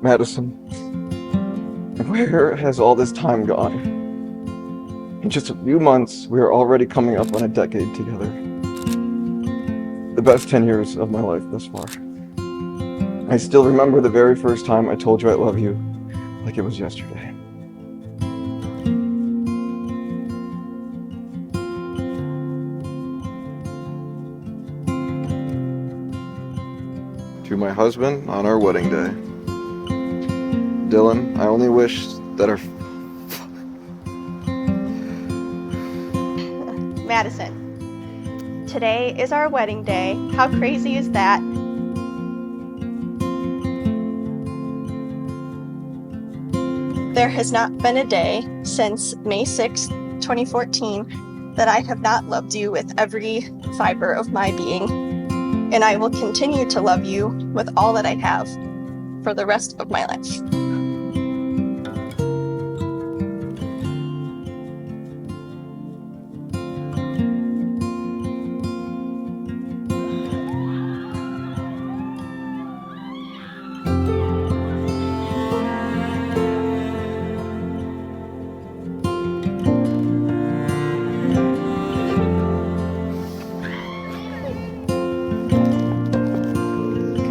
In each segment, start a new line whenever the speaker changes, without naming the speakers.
Madison, where has all this time gone? In just a few months, we are already coming up on a decade together. The best 10 years of my life thus far. I still remember the very first time I told you I love you, like it was yesterday. To my husband on our wedding day. Dylan, I only wish that our...
Madison, today is our wedding day. How crazy is that? There has not been a day since May 6, 2014 that I have not loved you with every fiber of my being. And I will continue to love you with all that I have for the rest of my life.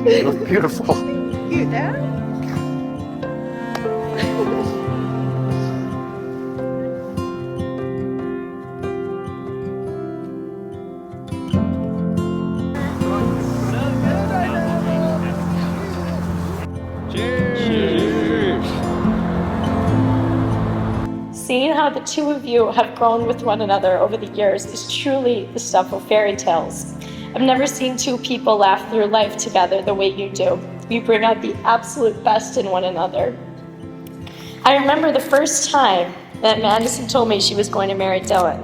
You look beautiful.
You there?
Seeing how the two of you have grown with one another over the years is truly the stuff of fairy tales. I've never seen two people laugh through life together the way you do. You bring out the absolute best in one another. I remember the first time that Madison told me she was going to marry Dylan.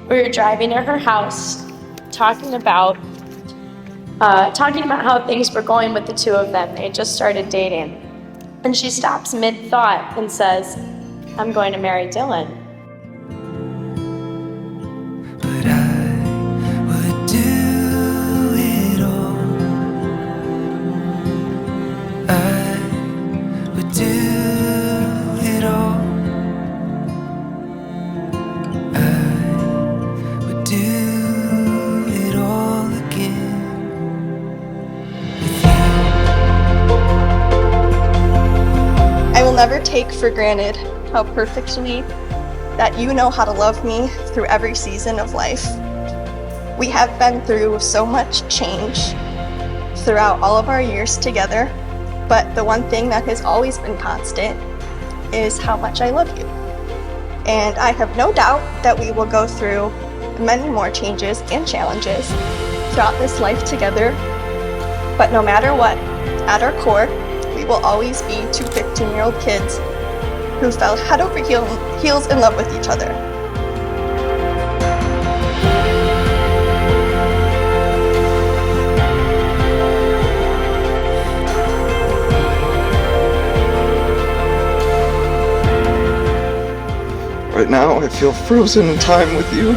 We were driving to her house, talking about how things were going with the two of them. They had just started dating. And she stops mid-thought and says, "I'm going to marry Dylan."
I will never take for granted how perfectly that you know how to love me through every season of life. We have been through so much change throughout all of our years together, but the one thing that has always been constant is how much I love you. And I have no doubt that we will go through many more changes and challenges throughout this life together, but no matter what, at our core, we will always be two 15-year-old kids who fell head over heels in love with each other.
Right now, I feel frozen in time with you.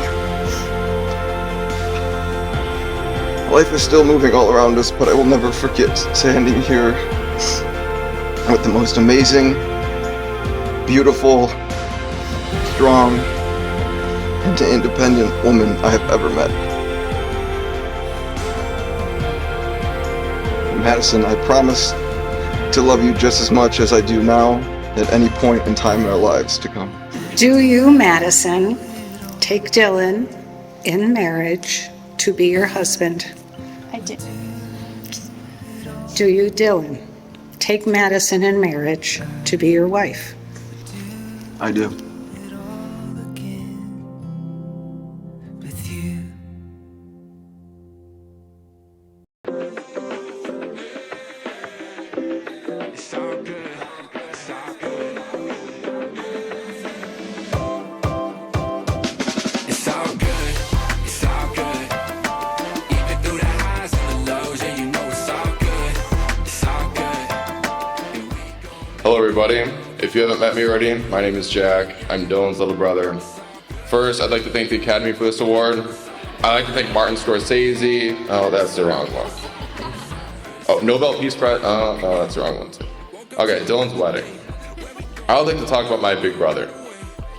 Life is still moving all around us, but I will never forget standing here with the most amazing, beautiful, strong, and independent woman I have ever met. Madison, I promise to love you just as much as I do now at any point in time in our lives to come.
Do you, Madison, take Dylan in marriage to be your husband?
I do.
Do you, Dylan, take Madison in marriage to be your wife?
I do.
Hello everybody, if you haven't met me already, my name is Jack. I'm Dylan's little brother. First, I'd like to thank the Academy for this award. I'd like to thank Martin Scorsese. Oh, that's the wrong one. Oh, Nobel Peace Prize. No, that's the wrong one too. Okay, Dylan's wedding. I would like to talk about my big brother.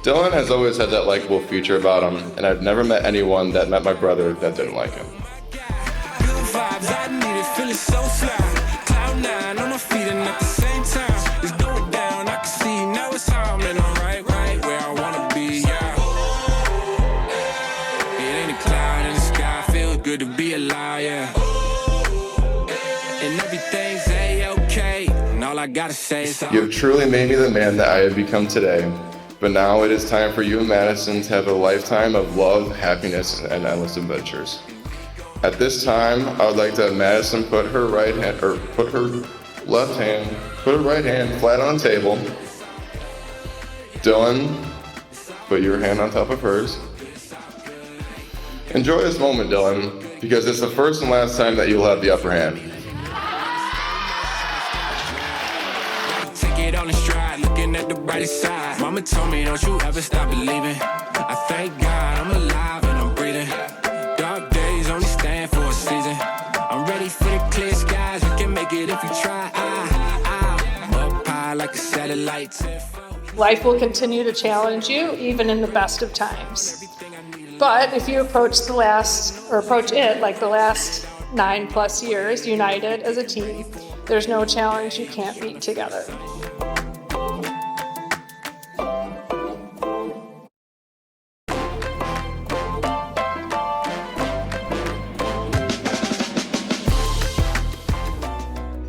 Dylan has always had that likable feature about him, and I've never met anyone that met my brother that didn't like him.
Good vibes, I need it, feeling so fly. Cloud nine on my feet and at the same time, it's going down. I can see now it's time, and I'm right where I wanna be. Yeah, it ain't a cloud in the sky, feels good to be alive. Yeah, and everything's a-okay, and all I gotta say is
You have truly made me the man that I have become today. But now it is time for you and Madison to have a lifetime of love, happiness, and endless adventures. At this time, I would like to have Madison put her right hand flat on the table. Dylan, put your hand on top of hers. Enjoy this moment, Dylan, because it's the first and last time that you'll have the upper hand.
take it all in stride, looking at the brighter side. Mama told me don't you ever stop believing. I thank God I'm alive and I'm breathing. Dark days only stand for a season. I'm ready for the clear skies, you can make it if you try. I'm up high like a satellite.
Life will continue to challenge you, even in the best of times. But if you approach it like the last 9+ years, united as a team, there's no challenge you can't beat together.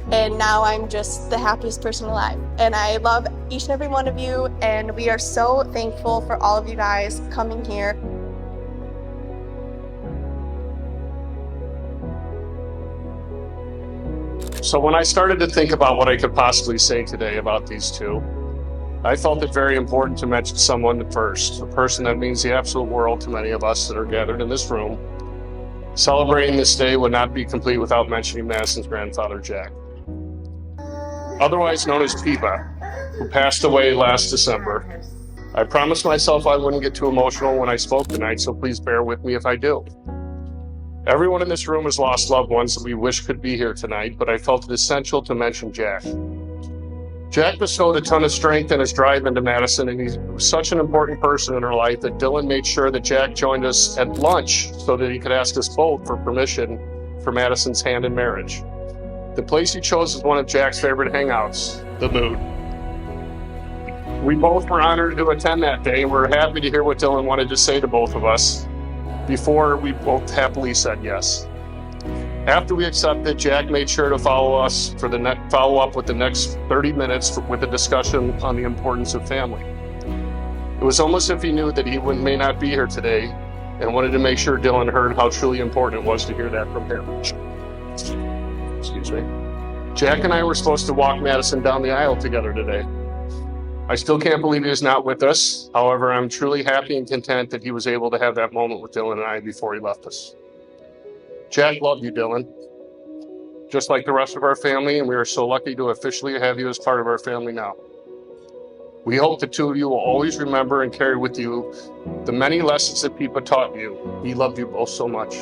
And now I'm just the happiest person alive. And I love each and every one of you, and we are so thankful for all of you guys coming here.
So when I started to think about what I could possibly say today about these two, I felt it very important to mention someone first, a person that means the absolute world to many of us that are gathered in this room. Celebrating this day would not be complete without mentioning Madison's grandfather, Jack, otherwise known as Pipa, who passed away last December. I promised myself I wouldn't get too emotional when I spoke tonight, so please bear with me if I do. Everyone in this room has lost loved ones that we wish could be here tonight, but I felt it essential to mention Jack. Jack bestowed a ton of strength and his drive into Madison, and he was such an important person in her life that Dylan made sure that Jack joined us at lunch so that he could ask us both for permission for Madison's hand in marriage. The place he chose was one of Jack's favorite hangouts, the Mood. We both were honored to attend that day, and we're happy to hear what Dylan wanted to say to both of us before we both happily said yes. After we accepted, Jack made sure to follow up with the next 30 minutes with a discussion on the importance of family. It was almost as if he knew that he may not be here today and wanted to make sure Dylan heard how truly important it was to hear that from him. Excuse me. Jack and I were supposed to walk Madison down the aisle together today. I still can't believe he is not with us. However, I'm truly happy and content that he was able to have that moment with Dylan and I before he left us. Jack loved you, Dylan, just like the rest of our family, and we are so lucky to officially have you as part of our family now. We hope the two of you will always remember and carry with you the many lessons that Pipa taught you. He loved you both so much.